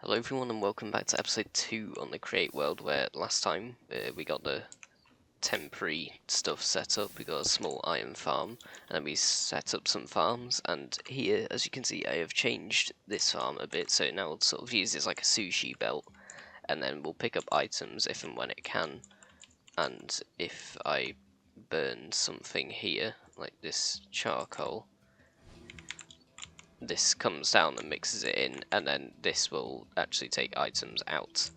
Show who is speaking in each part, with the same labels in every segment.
Speaker 1: Hello everyone and welcome back to episode 2 on the Create World, where last time we got the temporary stuff set up. We got a small iron farm and then we set up some farms, and here as you can see I have changed this farm a bit, so now we'll sort of use this like a sushi belt, and then we'll pick up items if and when it can. And if I burn something here, like this charcoal, this comes down and mixes it in, and then this will actually take items out.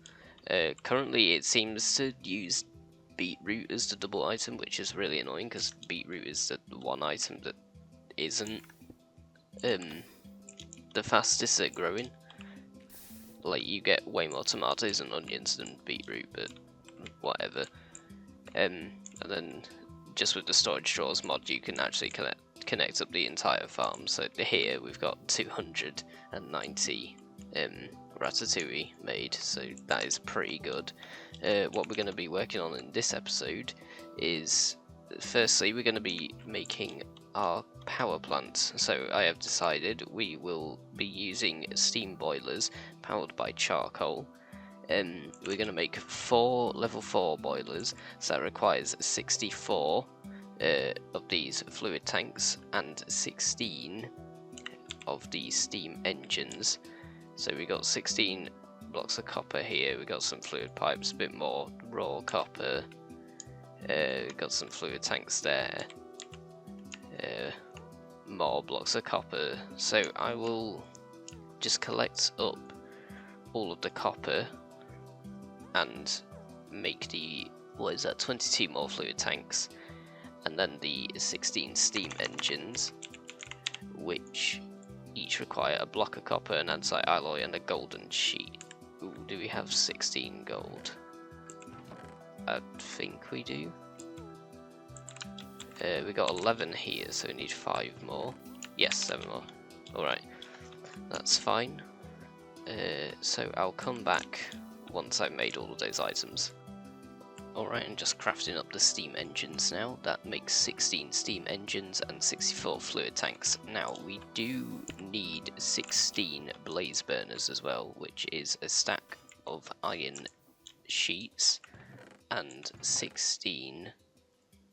Speaker 1: Currently it seems to use beetroot as the double item, which is really annoying because beetroot is the one item that isn't the fastest at growing. Like, you get way more tomatoes and onions than beetroot, but whatever. And then just with the storage drawers mod you can actually connect up the entire farm. So here we've got 290 ratatouille made, so that is pretty good. What we're going to be working on in this episode is, firstly, we're going to be making our power plants. So I have decided we will be using steam boilers powered by charcoal. We're going to make 4 level 4 boilers, so that requires 64 of these fluid tanks and 16 of these steam engines. So we got 16 blocks of copper here, we got some fluid pipes, a bit more raw copper, got some fluid tanks there, more blocks of copper. So I will just collect up all of the copper and make the, 22 more fluid tanks, and then the 16 steam engines, which each require a block of copper, an andesite alloy, and a golden sheet. Ooh, do we have 16 gold? I think we do. We got 11 here, so we need 5 more. Yes, 7 more. Alright, that's fine. So I'll come back once I've made all of those items. Alright, and just crafting up the steam engines now. That makes 16 steam engines and 64 fluid tanks. Now, we do need 16 blaze burners as well, which is a stack of iron sheets and 16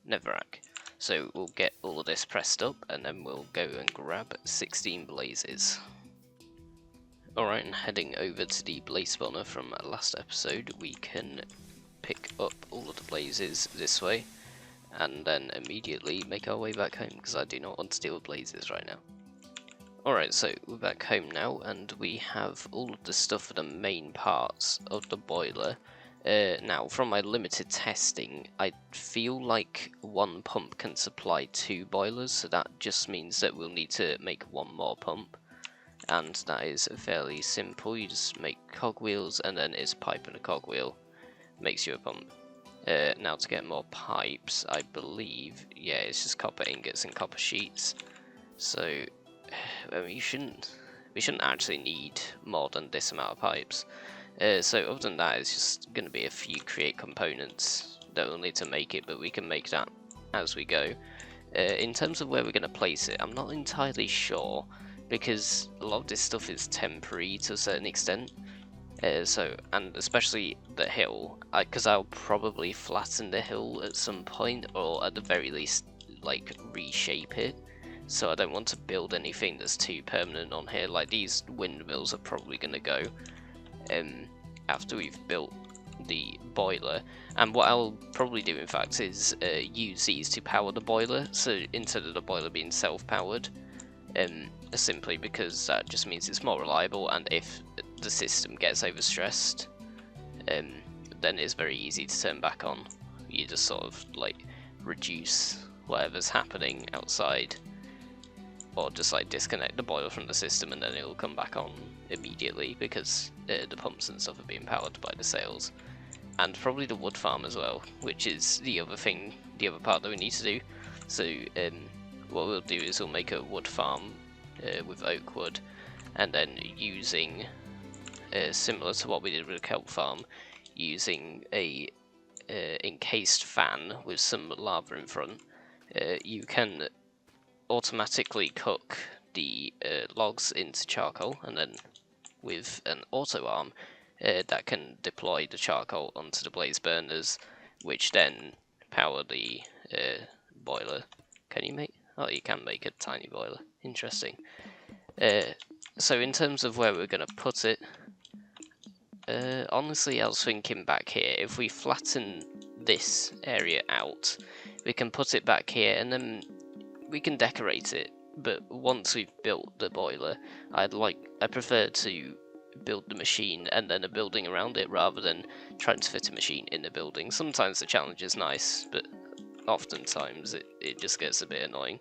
Speaker 1: netherrack. So we'll get all of this pressed up and then we'll go and grab 16 blazes. Alright, and heading over to the blaze spawner from last episode, we can pick up all of the blazes this way and then immediately make our way back home, because I do not want to deal with blazes right now. Alright, so we're back home now and we have all of the stuff for the main parts of the boiler. Now, from my limited testing, I feel like one pump can supply 2 boilers, so that just means that we'll need to make 1 more pump. And that is fairly simple. You just make cogwheels and then it's a pipe and a cogwheel makes you a pump. Now to get more pipes, I believe, yeah, it's just copper ingots and copper sheets. So I mean, we shouldn't actually need more than this amount of pipes. So other than that, it's just going to be a few create components that we'll need to make it, but we can make that as we go. In terms of where we're going to place it, I'm not entirely sure, because a lot of this stuff is temporary to a certain extent. And especially the hill, because I'll probably flatten the hill at some point, or at the very least, like, reshape it. So I don't want to build anything that's too permanent on here. Like, these windmills are probably going to go after we've built the boiler. And what I'll probably do, in fact, is use these to power the boiler, so instead of the boiler being self-powered. Simply because that just means it's more reliable, and if the system gets overstressed, then it's very easy to turn back on. You just sort of like reduce whatever's happening outside, or just like disconnect the boiler from the system and then it'll come back on immediately, because the pumps and stuff are being powered by the sails. And probably the wood farm as well, which is the other thing, the other part that we need to do. So what we'll do is we'll make a wood farm with oak wood, and then using, similar to what we did with the kelp farm, using a encased fan with some lava in front, you can automatically cook the logs into charcoal, and then with an auto arm that can deploy the charcoal onto the blaze burners, which then power the boiler. Can you make? Oh, you can make a tiny boiler. Interesting. So in terms of where we're going to put it, honestly I was thinking back here, if we flatten this area out, we can put it back here and then we can decorate it. But once we've built the boiler, I prefer to build the machine and then a building around it rather than trying to fit a machine in the building. Sometimes the challenge is nice, but oftentimes it just gets a bit annoying.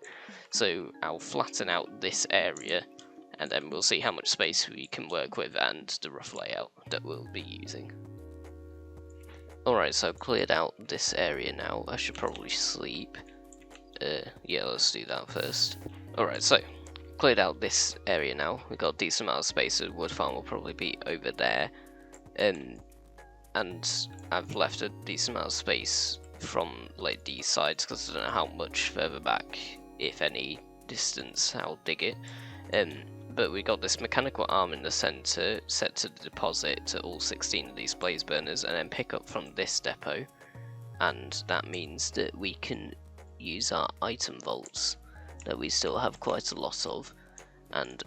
Speaker 1: So I'll flatten out this area, and then we'll see how much space we can work with and the rough layout that we'll be using. Alright, so I've cleared out this area now. I should probably sleep. Yeah, let's do that first. Alright, so cleared out this area now. We've got a decent amount of space. The wood farm will probably be over there. And I've left a decent amount of space from like these sides because I don't know how much further back, if any distance, I'll dig it. But we got this mechanical arm in the center set to deposit to all 16 of these blaze burners and then pick up from this depot, and that means that we can use our item vaults that we still have quite a lot of, and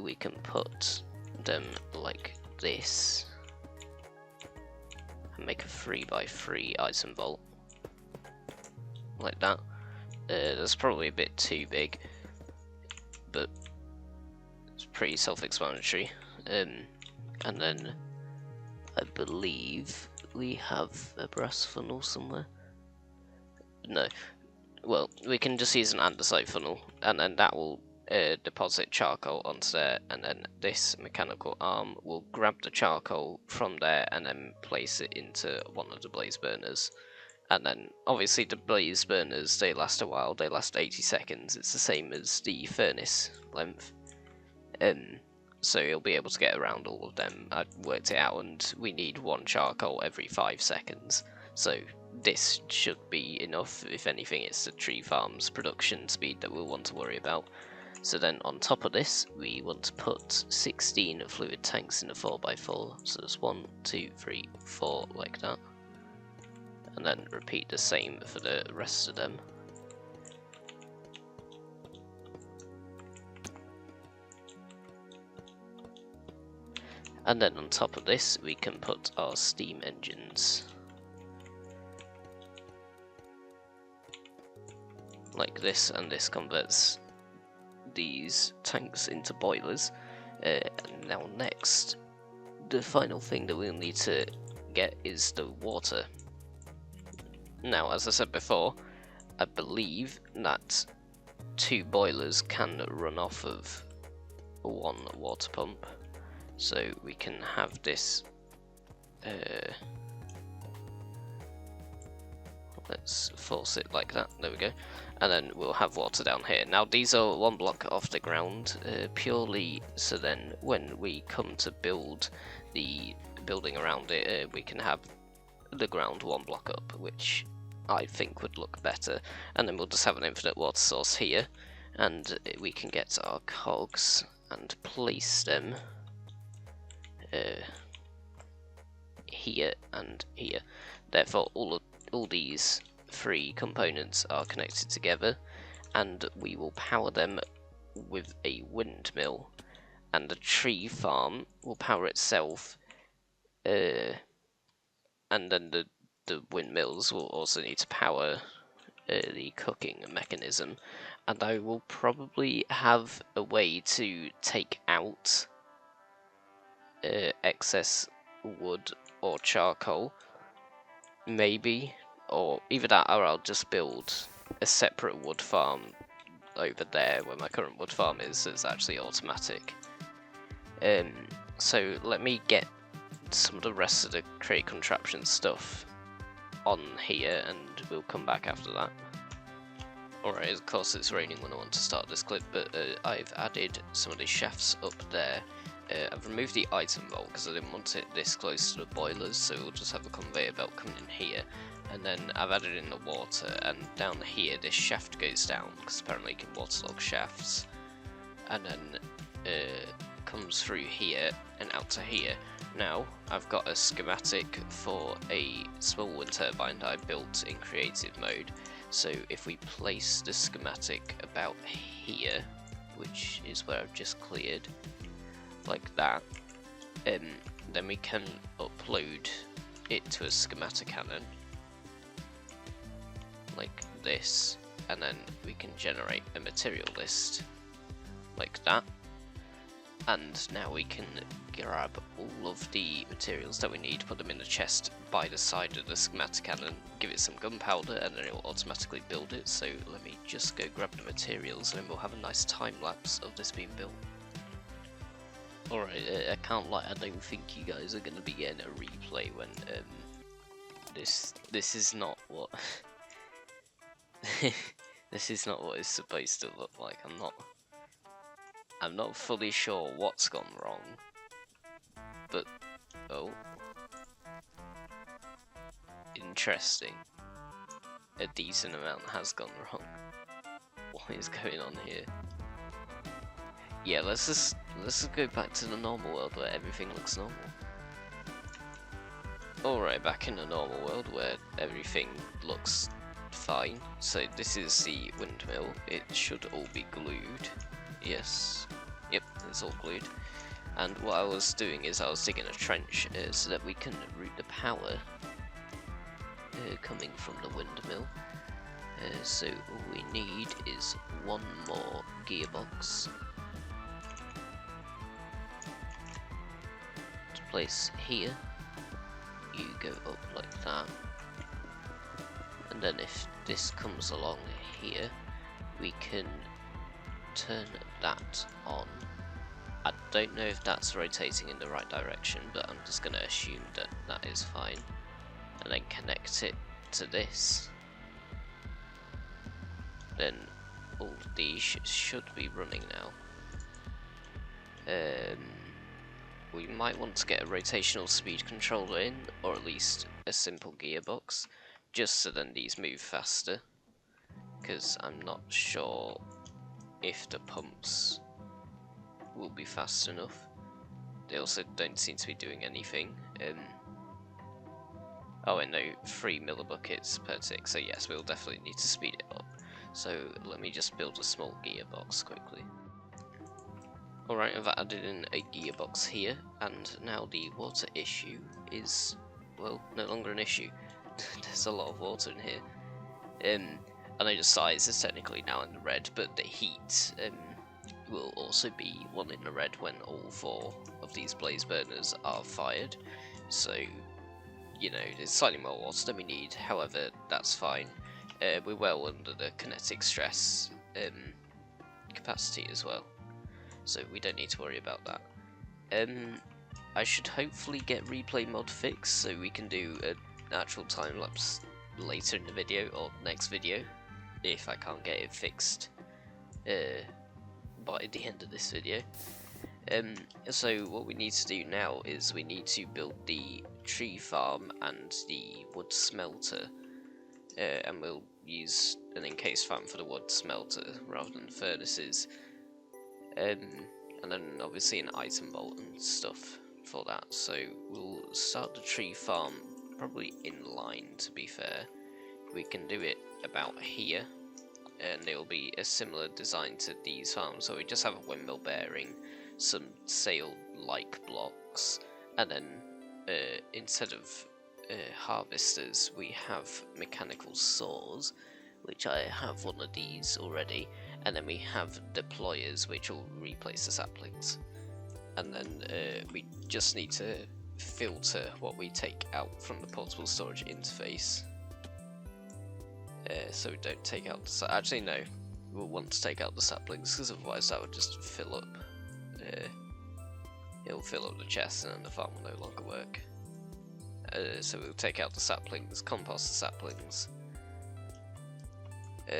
Speaker 1: we can put them like this and make a 3x3 item vault like that. That's probably a bit too big, but it's pretty self-explanatory. And then I believe we have a brass funnel somewhere. No, well, we can just use an andesite funnel, and then that will deposit charcoal onto there, and then this mechanical arm will grab the charcoal from there and then place it into one of the blaze burners. And then obviously the blaze burners, they last a while, they last 80 seconds, it's the same as the furnace length. So you'll be able to get around all of them. I worked it out and we need 1 charcoal every 5 seconds. So this should be enough. If anything, it's the tree farm's production speed that we'll want to worry about. So then on top of this, we want to put 16 fluid tanks in a 4x4. So there's 1, 2, 3, 4 like that. And then repeat the same for the rest of them. And then on top of this, we can put our steam engines. Like this, and this converts these tanks into boilers. And now next, the final thing that we'll need to get is the water. Now, as I said before, I believe that 2 boilers can run off of 1 water pump. So we can have this, let's force it like that, there we go, and then we'll have water down here. Now these are 1 block off the ground, purely so then when we come to build the building around it, we can have the ground 1 block up, which I think would look better, and then we'll just have an infinite water source here, and we can get our cogs and place them here and here. Therefore all these 3 components are connected together, and we will power them with a windmill, and the tree farm will power itself, and then the windmills will also need to power the cooking mechanism, and I will probably have a way to take out excess wood or charcoal, maybe, or either that or I'll just build a separate wood farm over there where my current wood farm is. It's actually automatic. So let me get some of the rest of the create contraption stuff on here and we'll come back after that. Alright, of course it's raining when I want to start this clip, but I've added some of these shafts up there. I've removed the item vault because I didn't want it this close to the boilers, so we'll just have a conveyor belt coming in here. And then I've added in the water, and down here this shaft goes down because apparently you can waterlog shafts. And then comes through here and out to here. Now I've got a schematic for a small wind turbine that I built in creative mode. So if we place the schematic about here, which is where I've just cleared, like that, then we can upload it to a schematic cannon, like this, and then we can generate a material list, like that. And now we can grab all of the materials that we need, put them in a chest by the side of the schematic cannon, give it some gunpowder, and then it will automatically build it. So let me just go grab the materials, and then we'll have a nice time lapse of this being built. Alright, I can't lie, I don't think you guys are going to be getting a replay when this is not what this is not what it's supposed to look like. I'm not fully sure what's gone wrong, but oh, interesting. A decent amount has gone wrong. What is going on here? Yeah, let's just go back to the normal world where everything looks normal. Alright, back in the normal world where everything looks fine. So this is the windmill. It should all be glued. Yes. Yep, it's all glued. And what I was doing is I was digging a trench so that we can route the power coming from the windmill. So all we need is one more gearbox to place here. You go up like that, and then if this comes along here, we can turn that on. I don't know if that's rotating in the right direction, but I'm just going to assume that that is fine, and then connect it to this. Then all these should be running now. We might want to get a rotational speed controller in, or at least a simple gearbox, just so then these move faster, because I'm not sure if the pumps will be fast enough. They also don't seem to be doing anything. Oh, and no, 3 millibuckets per tick, so yes, we'll definitely need to speed it up. So let me just build a small gearbox quickly. Alright, I've added in a gearbox here, and now the water issue is, well, no longer an issue. There's a lot of water in here. I know the size is technically now in the red, but the heat will also be one in the red when all 4 of these blaze burners are fired. So, you know, there's slightly more water than we need, however, that's fine. We're well under the kinetic stress capacity as well, so we don't need to worry about that. I should hopefully get replay mod fixed so we can do an actual time lapse later in the video or next video, if I can't get it fixed by the end of this video. So what we need to do now is we need to build the tree farm and the wood smelter, and we'll use an encased farm for the wood smelter rather than furnaces, and then obviously an item vault and stuff for that. So we'll start the tree farm probably in line, to be fair. We can do it about here, and it will be a similar design to these farms. So we just have a windmill bearing, some sail-like blocks, and then instead of harvesters we have mechanical saws, which I have one of these already, and then we have deployers which will replace the saplings, and then we just need to filter what we take out from the portable storage interface, so we don't take out the actually no, we'll want to take out the saplings, because otherwise that would just fill up, it'll fill up the chest and then the farm will no longer work. So we'll take out the saplings, compost the saplings.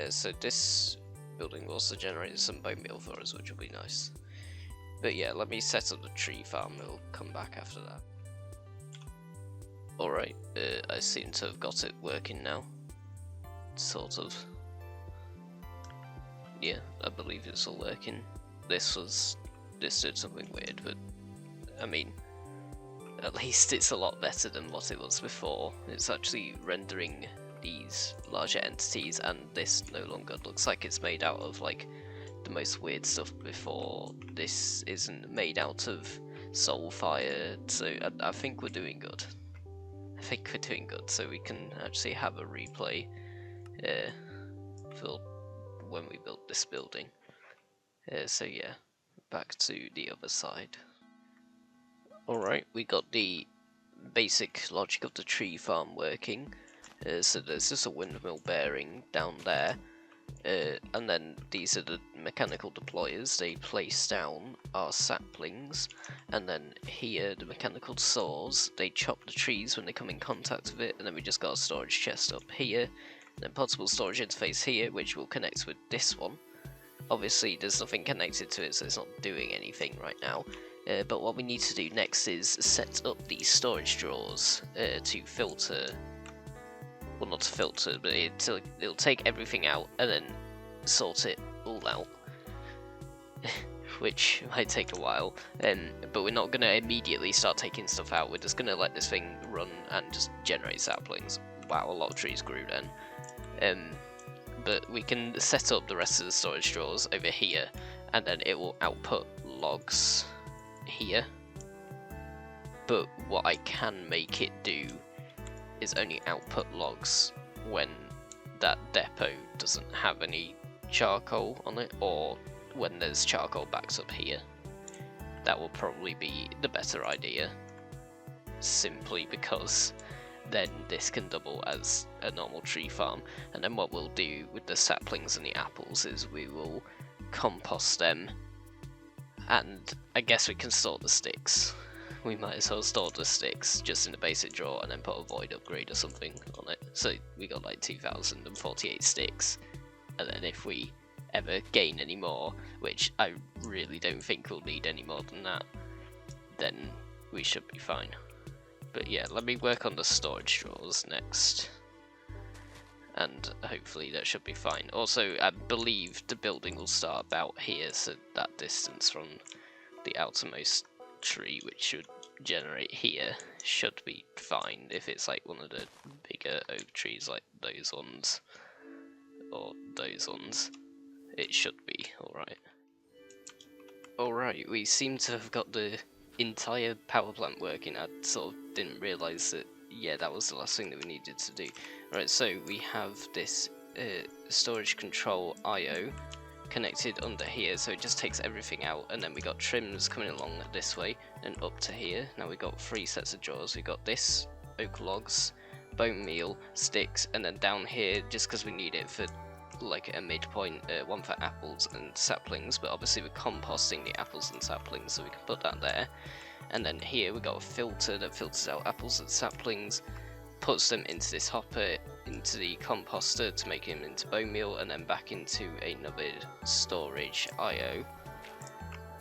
Speaker 1: So this building will also generate some bone meal for us, which will be nice. But yeah, let me set up the tree farm, we'll come back after that. Alright, I seem to have got it working now. Sort of. Yeah, I believe it's all working. This this did something weird, but I mean, at least it's a lot better than what it was before. It's actually rendering these larger entities, and this no longer looks like it's made out of like the most weird stuff before. This isn't made out of soulfire, so I think we're doing good. So we can actually have a replay for when we build this building. So yeah, back to the other side. Alright, we got the basic logic of the tree farm working. So there's just a windmill bearing down there, and then these are the mechanical deployers. They place down our saplings, and then here the mechanical saws. They chop the trees when they come in contact with it, and then we just got a storage chest up here, and then portable storage interface here, which will connect with this one. Obviously there's nothing connected to it, so it's not doing anything right now. But what we need to do next is set up these storage drawers to filter. Well, not to filter, but it'll take everything out and then sort it all out, which might take a while. But we're not going to immediately start taking stuff out. We're just going to let this thing run and just generate saplings. Wow, a lot of trees grew then. But we can set up the rest of the storage drawers over here, and then it will output logs here. But what I can make it do is only output logs when that depot doesn't have any charcoal on it, or when there's charcoal backed up here. That will probably be the better idea, simply because then this can double as a normal tree farm. And then what we'll do with the saplings and the apples is we will compost them, and I guess we can store the sticks. We might as well store the sticks just in a basic drawer and then put a void upgrade or something on it. So we got like 2048 sticks, and then if we ever gain any more, which I really don't think we'll need any more than that, then we should be fine. But yeah, let me work on the storage drawers next, and hopefully that should be fine. Also, I believe the building will start about here, so that distance from the outermost tree, which should generate here, should be fine. If it's like one of the bigger oak trees like those ones or those ones, it should be alright. Alright, we seem to have got the entire power plant working. I sort of didn't realise that, yeah, that was the last thing that we needed to do. Right, so we have this storage control IO connected under here, so it just takes everything out, and then we got trims coming along this way and up to here. Now we got 3 sets of drawers. We got this, oak logs, bone meal, sticks, and then down here, just because we need it for like a midpoint, one for apples and saplings, but obviously we're composting the apples and saplings, so we can put that there. And then here we got a filter that filters out apples and saplings, puts them into this hopper, into the composter to make them into bone meal, and then back into another storage IO,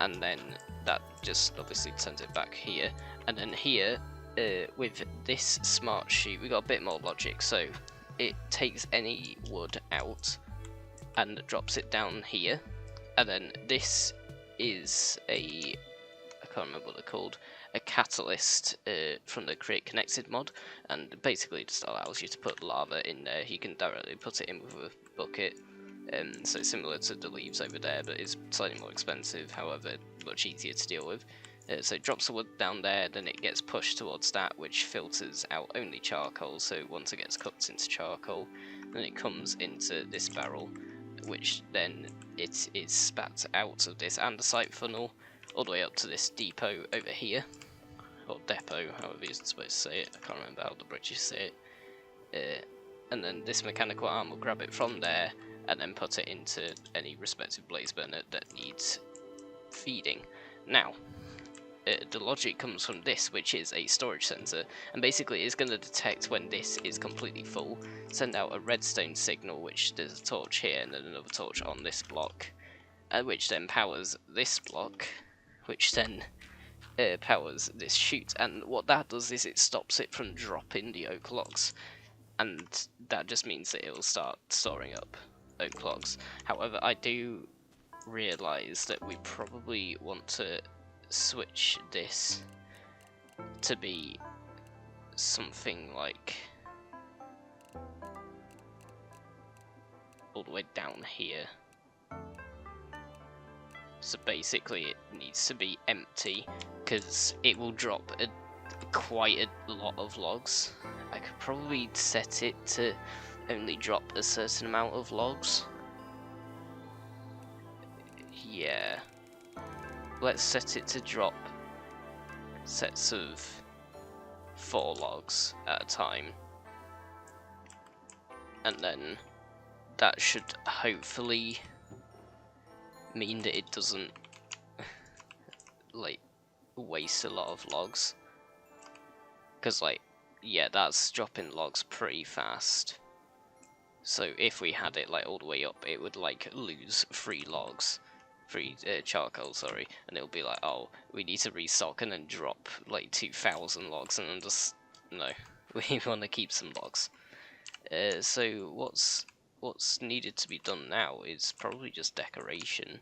Speaker 1: and then that just obviously sends it back here. And then here, with this smart sheet, we got a bit more logic. So it takes any wood out and drops it down here, and then this is a, I can't remember what they're called, a catalyst from the Create Connected mod, and basically just allows you to put lava in there. You can directly put it in with a bucket, so similar to the leaves over there, but it's slightly more expensive, however much easier to deal with. So it drops the wood down there, then it gets pushed towards that, which filters out only charcoal. So once it gets cooked into charcoal, then it comes into this barrel, which then it is spat out of this andesite funnel all the way up to this depot over here, or depot, however you're supposed to say it. I can't remember how the British say it. And then this mechanical arm will grab it from there and then put it into any respective blaze burner that needs feeding. Now, the logic comes from this, which is a storage sensor, and basically it's going to detect when this is completely full, send out a redstone signal, which there's a torch here and then another torch on this block, which then powers this block, which then powers this chute. And what that does is it stops it from dropping the oak logs, and that just means that it will start storing up oak logs. However, I do realised that we probably want to switch this to be something like all the way down here. So basically it needs to be empty because it will drop quite a lot of logs. I could probably set it to only drop a certain amount of logs. Yeah. Let's set it to drop sets of 4 logs at a time. And then that should hopefully mean that it doesn't like waste a lot of logs. Because like, yeah, that's dropping logs pretty fast. So if we had it like all the way up, it would like lose 3 logs. 3 charcoal, sorry, and it'll be like, oh, we need to restock and then drop like 2,000 logs, and then just, no, we want to keep some logs. So what's needed to be done now is probably just decoration.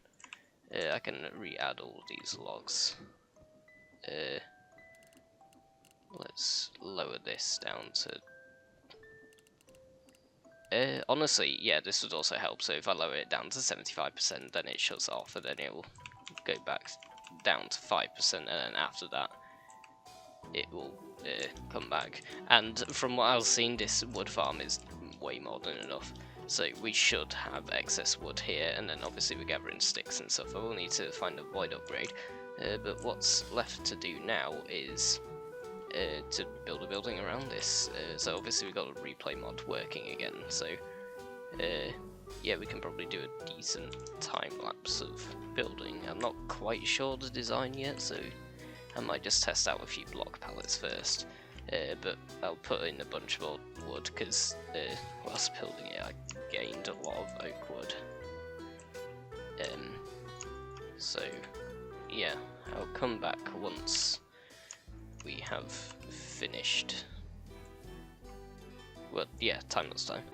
Speaker 1: I can re-add all these logs. Let's lower this down to... honestly, yeah, this would also help, so if I lower it down to 75%, then it shuts off, and then it will go back down to 5%, and then after that, it will come back. And from what I was seeing, this wood farm is way more than enough, so we should have excess wood here, and then obviously we're gathering sticks and stuff. I will need to find a void upgrade, but what's left to do now is... to build a building around this. So obviously we've got a replay mod working again, so yeah, we can probably do a decent time lapse of building. I'm not quite sure the design yet, so I might just test out a few block pallets first, but I'll put in a bunch more wood because whilst building it I gained a lot of oak wood. So yeah, I'll come back once we have finished. Well, yeah, timeless time.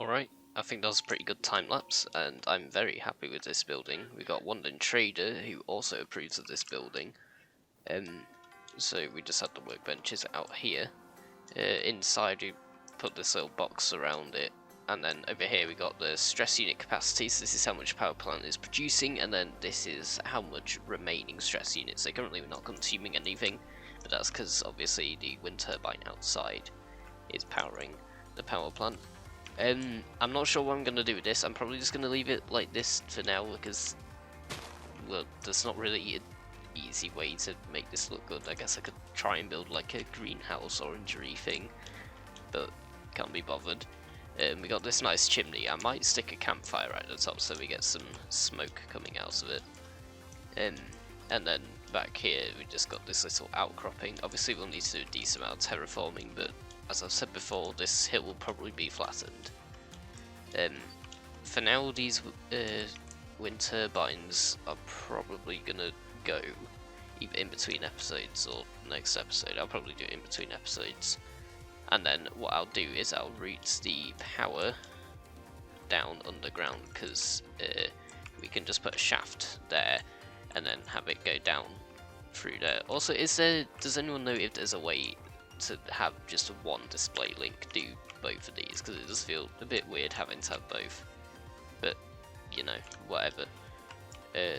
Speaker 1: Alright, I think that was a pretty good time lapse, and I'm very happy with this building. We got London Trader, who also approves of this building. So we just had the workbenches out here. Inside we put this little box around it, and then over here we got the stress unit capacity, so this is how much power plant is producing, and then this is how much remaining stress units. So currently we're not consuming anything, but that's because obviously the wind turbine outside is powering the power plant. I'm not sure what I'm going to do with this. I'm probably just going to leave it like this for now because, well, there's not really an easy way to make this look good. I guess I could try and build like a greenhouse orangery thing, but can't be bothered. We got this nice chimney. I might stick a campfire right at the top so we get some smoke coming out of it. And then back here we just got this little outcropping. Obviously we'll need to do a decent amount of terraforming, but as I've said before, this hill will probably be flattened. For now, these wind turbines are probably gonna go either in between episodes or next episode. I'll probably do it in between episodes. And then what I'll do is I'll route the power down underground, because we can just put a shaft there and then have it go down through there. Also, does anyone know if there's a way to have just one display link do both of these? Because it does feel a bit weird having to have both. But, you know, whatever.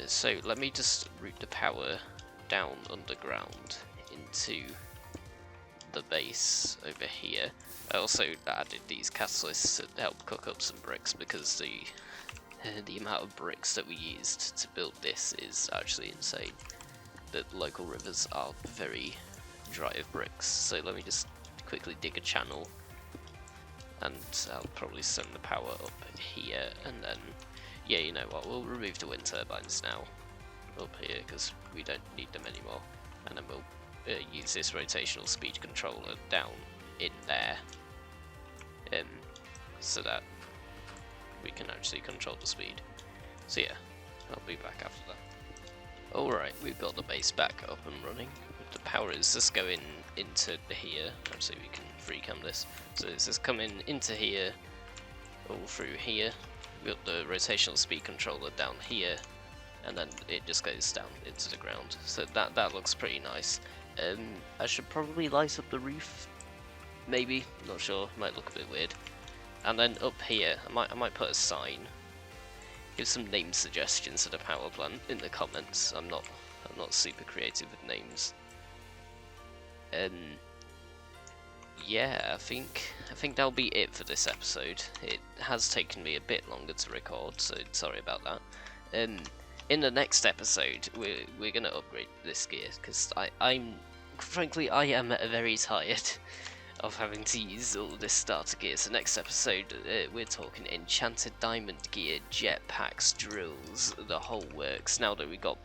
Speaker 1: So let me just route the power down underground into the base over here. I also added these catalysts to help cook up some bricks, because the amount of bricks that we used to build this is actually insane. The local rivers are very dry of bricks, so let me just quickly dig a channel, and I'll probably send the power up here, and then, yeah, you know what, we'll remove the wind turbines now up here, because we don't need them anymore, and then we'll use this rotational speed controller down in there, so that we can actually control the speed. So yeah, I'll be back after that. Alright, we've got the base back up and running. The power is just going into here. Actually, we can free-cam this. So it's just coming into here, all through here. We've got the rotational speed controller down here, and then it just goes down into the ground. So that looks pretty nice. I should probably light up the roof, maybe, not sure, might look a bit weird. And then up here, I might put a sign. Give some name suggestions to the power plant in the comments. I'm not super creative with names. Yeah, I think that'll be it for this episode. It has taken me a bit longer to record, so sorry about that. In the next episode, we're gonna upgrade this gear, because I'm frankly I am very tired of having to use all this starter gear. So next episode, we're talking enchanted diamond gear, jetpacks, drills, the whole works. Now that we got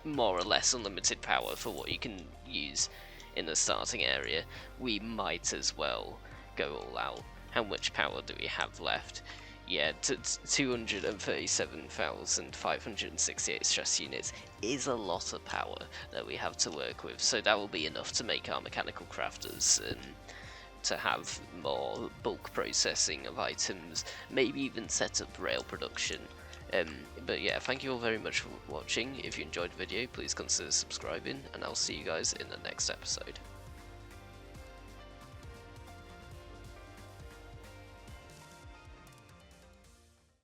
Speaker 1: more or less unlimited power for what you can use in the starting area, we might as well go all out. How much power do we have left? Yeah, 237,568 stress units is a lot of power that we have to work with, so that will be enough to make our mechanical crafters to have more bulk processing of items, maybe even set up rail production. But yeah, thank you all very much for watching. If you enjoyed the video, please consider subscribing, and I'll see you guys in the next episode.